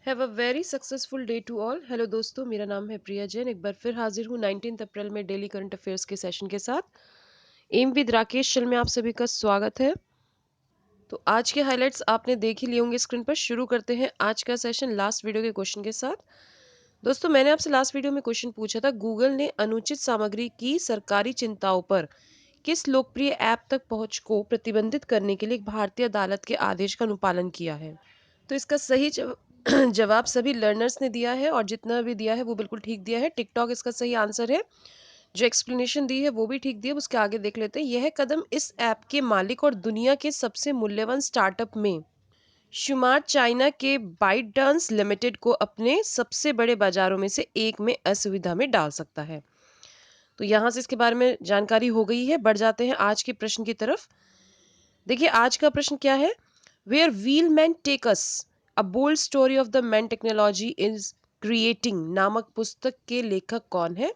Have a very successful day to all. Hello दोस्तों, मेरा नाम है प्रिया जैन। एक बार फिर हाजिर हूँ 19 अप्रैल में डेली करंट अफेयर्स के सेशन के साथ। एम विद राकेश शल में आप सभी का स्वागत है। तो आज के हाइलाइट्स आपने देख ही लिए होंगे स्क्रीन पर। शुरू करते हैं आज का सेशन लास्ट वीडियो के क्वेश्चन के साथ। दोस्तों, मैंने आपसे लास्ट वीडियो में क्वेश्चन पूछा था, गूगल ने अनुचित सामग्री की सरकारी चिंताओं पर किस लोकप्रिय ऐप तक पहुंच को प्रतिबंधित करने के लिए एक भारतीय अदालत के आदेश का अनुपालन किया है। तो इसका सही जवाब सभी लर्नर्स ने दिया है और जितना भी दिया है वो बिल्कुल ठीक दिया है। टिकटॉक इसका सही आंसर है। जो एक्सप्लेनेशन दी है वो भी ठीक दी है। उसके आगे देख लेते हैं। यह कदम इस ऐप के मालिक और दुनिया के सबसे मूल्यवान स्टार्टअप में शुमार चाइना के बाइटडांस लिमिटेड को अपने सबसे बड़े बाजारों में से एक में असुविधा में डाल सकता है। तो यहाँ से इसके बारे में जानकारी हो गई है। बढ़ जाते हैं आज के प्रश्न की तरफ। देखिए आज का प्रश्न क्या है। Where will man take us, a bold story of the man technology is creating नामक पुस्तक के लेखक कौन है।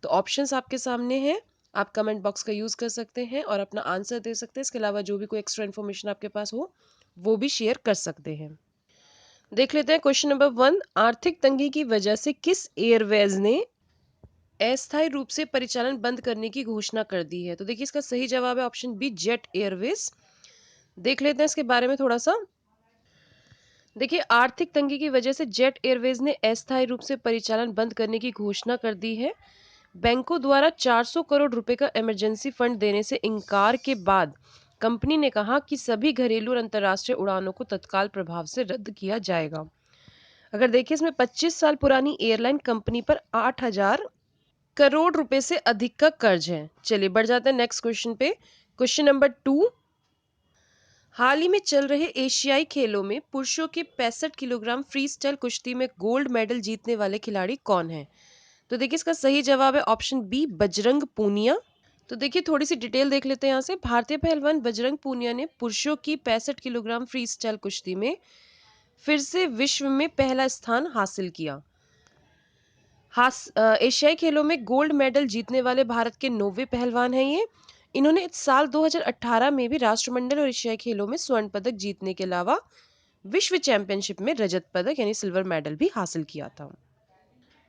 तो ऑप्शंस आपके सामने हैं। आप कमेंट बॉक्स का यूज कर सकते हैं और अपना आंसर दे सकते हैं। इसके अलावा जो भी कोई एक्स्ट्रा इन्फॉर्मेशन आपके पास हो वो भी शेयर कर सकते हैं। देख लेते हैं क्वेश्चन नंबर 1। आर्थिक तंगी की वजह से किस एयरवेज ने अस्थायी रूप से परिचालन बंद करने की घोषणा कर दी है। तो देखिए इसका सही जवाब है ऑप्शन बी, जेट एयरवेज। देख लेते हैं इसके बारे में थोड़ा सा। देखिए आर्थिक तंगी की वजह से जेट एयरवेज ने अस्थायी रूप से परिचालन बंद करने की घोषणा कर दी है। बैंकों द्वारा 400 करोड़ रुपए का इमरजेंसी फंड देने से इनकार के बाद कंपनी ने कहा कि सभी घरेलू और अंतर्राष्ट्रीय उड़ानों को तत्काल प्रभाव से रद्द किया जाएगा। अगर देखिए इसमें 25 साल पुरानी एयरलाइन कंपनी पर 8,000 करोड़ रुपए से अधिक का कर्ज है। चलिए बढ़ जाते हैं नेक्स्ट क्वेश्चन पे। Question number 2। हाल ही में चल रहे एशियाई खेलों में पुरुषों के 65 किलोग्राम फ्री स्टाइल कुश्ती में गोल्ड मेडल जीतने वाले खिलाड़ी कौन है। तो देखिए इसका सही जवाब है ऑप्शन बी, बजरंग पूनिया। तो देखिए थोड़ी सी डिटेल देख लेते हैं यहाँ से। भारतीय पहलवान बजरंग पूनिया ने पुरुषों की 65 किलोग्राम फ्री स्टाइल कुश्ती में फिर से विश्व में पहला स्थान हासिल किया। एशियाई खेलों में गोल्ड मेडल जीतने वाले भारत के 9वें पहलवान हैं ये। इन्होंने साल 2018 में भी राष्ट्रमंडल और एशियाई खेलों में स्वर्ण पदक जीतने के अलावा विश्व चैंपियनशिप में रजत पदक यानी सिल्वर मेडल भी हासिल किया था।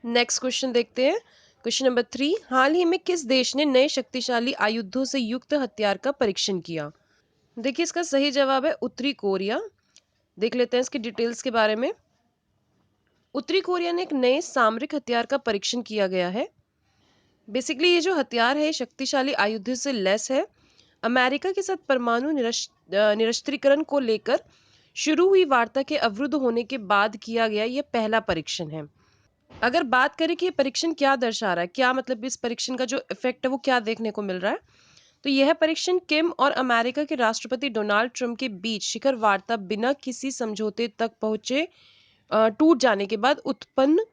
नेक्स्ट क्वेश्चन देखते हैं। Question number 3। हाल ही में किस देश ने नए शक्तिशाली आयुधों से युक्त हथियार का परीक्षण किया। देखिए इसका सही जवाब है उत्तरी कोरिया। देख लेते हैं इसकी डिटेल्स के बारे में। उत्तरी कोरिया ने एक नए सामरिक हथियार का परीक्षण किया गया है। बेसिकली ये जो हथियार है शक्तिशाली आयुधों से लैस है। अमेरिका के साथ परमाणु निरस्त्रीकरण को लेकर शुरू हुई वार्ता के अवरुद्ध होने के बाद किया गया यह पहला परीक्षण है। अगर बात करें कि ये परीक्षण क्या दर्शा रहा है, क्या मतलब इस परीक्षण का जो इफेक्ट है वो क्या देखने को मिल रहा है, तो यह परीक्षण किम और अमेरिका के राष्ट्रपति डोनाल्ड ट्रंप के बीच शिखर वार्ता बिना किसी समझौते तक पहुंचे टूट जाने के बाद उत्पन्न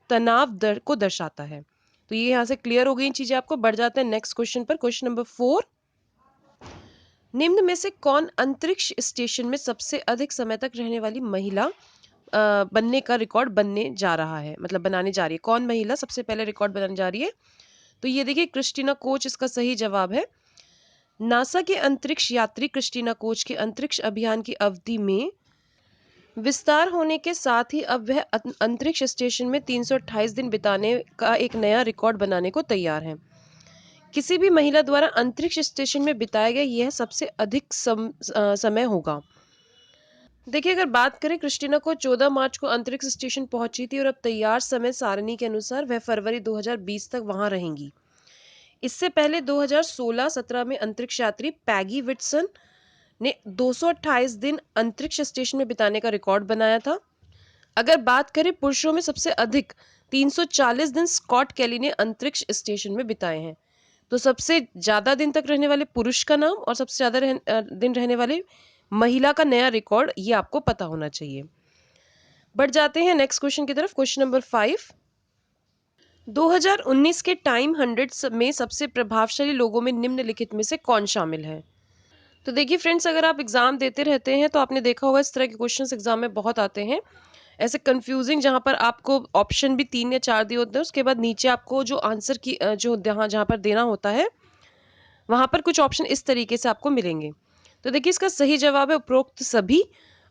तनाव दर को दर्शाता है। तो ये यहाँ से क्लियर हो गई चीजें आपको। बढ़ जाते हैं नेक्स्ट क्वेश्चन पर। Question number 4। निम्न में से कौन अंतरिक्ष स्टेशन में सबसे अधिक समय तक रहने वाली महिला बनने का रिकॉर्ड बनने जा रहा है, मतलब बनाने जा रही है। कौन महिला सबसे पहले रिकॉर्ड बनाने जा रही है। तो ये देखिए क्रिस्टीना कोच इसका सही जवाब है। नासा के अंतरिक्ष यात्री क्रिस्टीना कोच के अंतरिक्ष अभियान की अवधि में विस्तार होने के साथ ही अब वह अंतरिक्ष स्टेशन में 328 दिन बिताने का एक नया रिकॉर्ड बनाने को तैयार है। किसी भी महिला द्वारा अंतरिक्ष स्टेशन में बिताया गया यह सबसे अधिक समय होगा। देखिए अगर बात करें, क्रिस्टीना को 14 मार्च को अंतरिक्ष स्टेशन पहुंची थी और अब तैयार समय सारणी के अनुसार वह फरवरी 2020 तक वहां रहेंगी। इससे पहले 2016-17 में अंतरिक्ष यात्री पैगी विटसन ने 228 दिन अंतरिक्ष स्टेशन में बिताने का रिकॉर्ड बनाया था। अगर बात करें पुरुषों में सबसे अधिक 340 दिन स्कॉट कैली ने अंतरिक्ष स्टेशन में बिताए हैं। तो सबसे ज्यादा दिन तक रहने वाले पुरुष का नाम और सबसे ज्यादा दिन रहने वाले महिला का नया रिकॉर्ड ये आपको पता होना चाहिए। बढ़ जाते हैं नेक्स्ट क्वेश्चन की तरफ। Question number 5। 2019 के टाइम 100 में सबसे प्रभावशाली लोगों में निम्नलिखित में से कौन शामिल है। तो देखिए फ्रेंड्स, अगर आप एग्जाम देते रहते हैं तो आपने देखा होगा इस तरह के क्वेश्चंस एग्जाम में बहुत आते हैं, ऐसे कंफ्यूजिंग, जहां पर आपको ऑप्शन भी 3 या 4 दिए होते हैं। उसके बाद नीचे आपको जो आंसर की जो जहां जहां पर देना होता है वहां पर कुछ ऑप्शन इस तरीके से आपको मिलेंगे। तो देखिए इसका सही जवाब है उपरोक्त सभी।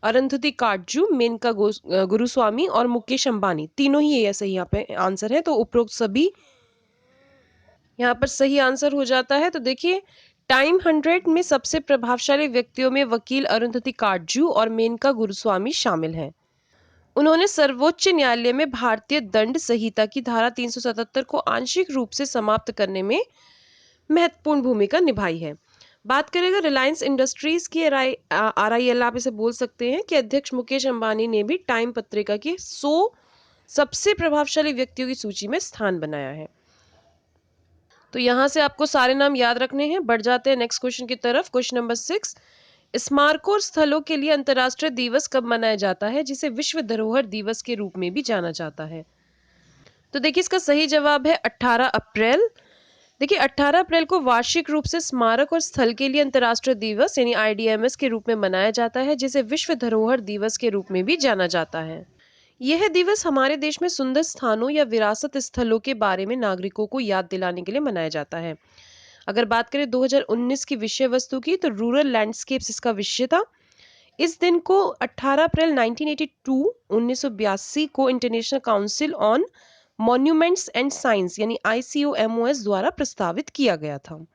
अरुंधति काटजू, मेनका गुरुस्वामी और मुकेश अंबानी, तीनों ही ये सही यहाँ पे आंसर है। तो उपरोक्त सभी यहाँ पर सही आंसर हो जाता है। तो देखिए, टाइम 100 में सबसे प्रभावशाली व्यक्तियों में वकील अरुंधति काटजू और मेनका गुरुस्वामी शामिल हैं। उन्होंने सर्वोच्च न्यायालय में भारतीय दंड संहिता की धारा 377 को आंशिक रूप से समाप्त करने में महत्वपूर्ण भूमिका निभाई है। बात करेगा रिलायंस इंडस्ट्रीज की आरआईएल, आप इसे बोल सकते हैं, कि अध्यक्ष मुकेश अंबानी ने भी टाइम पत्रिका की 100 सबसे प्रभावशाली व्यक्तियों की सूची में स्थान बनाया है। तो यहां से आपको सारे नाम याद रखने हैं। बढ़ जाते हैं नेक्स्ट क्वेश्चन की तरफ। क्वेश्चन नंबर 6, स्मारकों और स्थलों के लिए अंतर्राष्ट्रीय दिवस कब मनाया जाता है, जिसे विश्व धरोहर दिवस के रूप में भी जाना जाता है? तो देखिए, इसका सही जवाब है 18 अप्रैल। देखिए, 18 अप्रैल को वार्षिक रूप से स्मारक और स्थल के लिए अंतर्राष्ट्रीय दिवस यानी आईडीएमएस के रूप में मनाया जाता है, जिसे विश्व धरोहर दिवस के रूप में भी जाना जाता है। यह दिवस हमारे देश में सुंदर स्थानों या विरासत स्थलों के बारे में नागरिकों को याद दिलाने के लिए मनाया जाता है। अगर बात करें 2019 की विषय वस्तु की, तो रूरल लैंडस्केप्स इसका विषय था। इस दिन को 18 अप्रैल 1982 को international council on monuments and science यानी ICOMOS द्वारा प्रस्तावित किया गया था।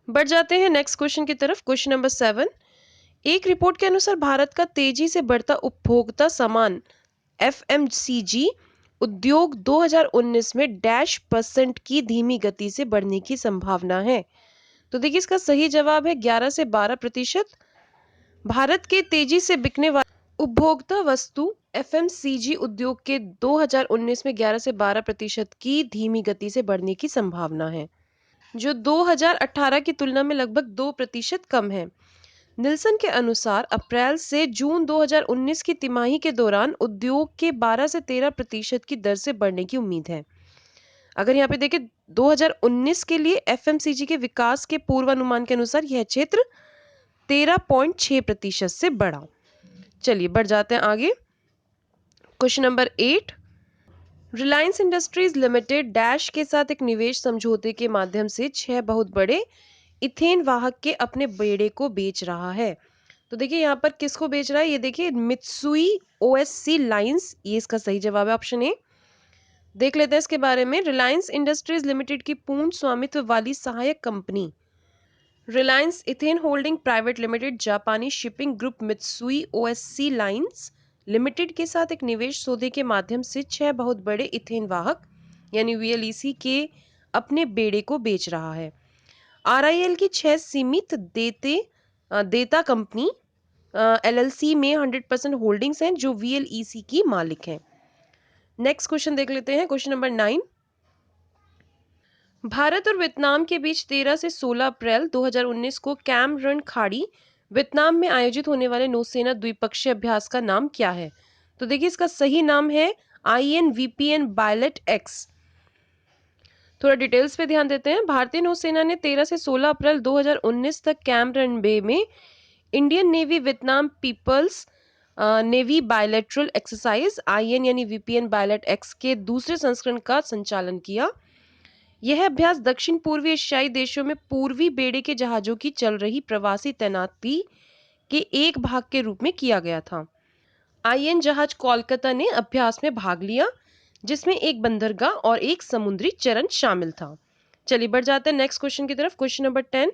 बढ़ जाते हैं नेक्स्ट क्वेश्चन की तरफ। क्वेश्चन नंबर 7, एक रिपोर्ट के अनुसार भारत का तेजी से बढ़ता उपभोक्ता सामान FMCG उद्योग 2019 में %% की धीमी गति से बढ़ने की संभावना है। तो देखिए, इसका सही जवाब है 11 से 12%। भारत के तेजी से बिकने वाले उपभोक्ता वस्तु FMCG उद्योग के 2019 में 11 से 12% की धीमी गति से बढ़ने की संभावना है, जो 2018 की तुलना में लगभग 2% कम है। निल्सन के अनुसार अप्रैल से जून 2019 की तिमाही के दौरान उद्योग के 12 से 13% की दर से बढ़ने की उम्मीद है। अगर यहाँ पे देखें 2019 के लिए FMCG के विकास के पूर्वानुमान के अनुसार यह क्षेत्र 13.6% से बढ़ा। चलिए बढ़ जाते हैं आगे। Question number 8, Reliance industries limited dash के साथ एक निवेश समझौते के माध्यम से 6 बहुत बड़े इथेन वाहक के अपने बेड़े को बेच रहा है। तो देखिए, यहाँ पर किसको बेच रहा है, ये देखिए मित्सुई OSC लाइंस, ये इसका सही जवाब है, ऑप्शन ए। देख लेते हैं इसके बारे में। रिलायंस इंडस्ट्रीज लिमिटेड की पूर्ण स्वामित्व वाली सहायक company Reliance ethane holding private limited जापानी shipping group Mitsui OSC lines limited के साथ एक निवेश सौदे के माध्यम से 6 बहुत बड़े इथेन वाहक यानी VLEC के अपने बेड़े को बेच रहा है। RIL की 6 सीमित देता कंपनी LLC में 100% होल्डिंग्स हैं, जो VLEC की मालिक हैं। नेक्स्ट क्वेश्चन देख लेते हैं। क्वेश्चन नंबर 9, भारत और वियतनाम के बीच 13 से 16 अप्रैल 2019 को कैम रन खाड़ी वियतनाम में आयोजित होने वाले नौसेना द्विपक्षीय अभ्यास का नाम क्या है? तो देखिए, इसका सही नाम है INVPN बायलेट एक्स। थोड़ा डिटेल्स पे ध्यान देते हैं। भारतीय नौसेना ने 13 से 16 अप्रैल 2019 तक कैम रन बे में Indian Navy Vietnam People's Navy bilateral exercise IN यानी VPN बायलेट एक्स के दूसरे संस्करण का संचालन किया। यह अभ्यास दक्षिण पूर्वी एशियाई देशों में पूर्वी बेड़े के जहाजों की चल रही प्रवासी तैनाती के एक भाग के रूप में किया गया था। IN जहाज कोलकाता ने अभ्यास में भाग लिया, जिसमें एक बंदरगाह और एक समुद्री चरण शामिल था। चलिए बढ़ जाते हैं नेक्स्ट क्वेश्चन की तरफ। क्वेश्चन नंबर 10,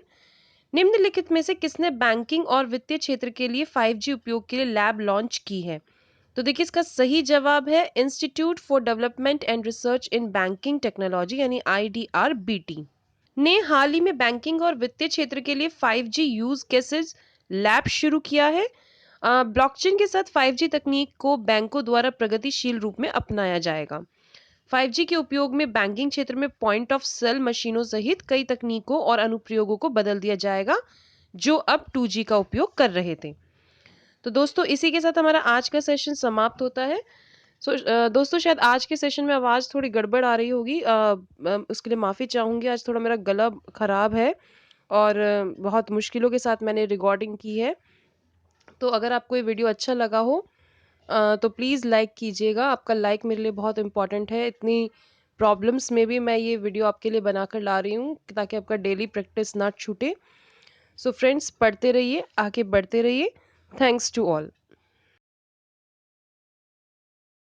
निम्नलिखित में से किसने बैंकिंग और वित्तीय क्षेत्र के लिए 5G उपयोग के लिए लैब लॉन्च की है? तो देखिए, इसका सही जवाब है institute for development and research in banking technology यानी IDRBT ने हाल ही में बैंकिंग और वित्तीय क्षेत्र के लिए 5G यूज केसेस लैब शुरू किया है। ब्लॉकचेन के साथ 5G तकनीक को बैंकों द्वारा प्रगतिशील रूप में अपनाया जाएगा। 5G के उपयोग में बैंकिंग क्षेत्र में पॉइंट ऑफ सेल मशीनों सहित कई तकनीकों और अनुप्रयोगों को बदल दिया जाएगा, जो अब 2G का उपयोग कर रहे थे। तो दोस्तों, इसी के साथ हमारा आज का सेशन समाप्त होता है। दोस्तों, शायद आज के सेशन में आवाज़ थोड़ी गड़बड़ आ रही होगी, उसके लिए माफ़ी चाहूँगी। आज थोड़ा मेरा गला ख़राब है और बहुत मुश्किलों के साथ मैंने रिकॉर्डिंग की है। तो अगर आपको ये वीडियो अच्छा लगा हो तो प्लीज़ लाइक कीजिएगा। आपका लाइक मेरे लिए बहुत इम्पॉर्टेंट है। इतनी प्रॉब्लम्स में भी मैं ये वीडियो आपके लिए बना कर ला रही हूँ, ताकि आपका डेली प्रैक्टिस ना छूटे। सो फ्रेंड्स, पढ़ते रहिए, आगे बढ़ते रहिए। Thanks to all.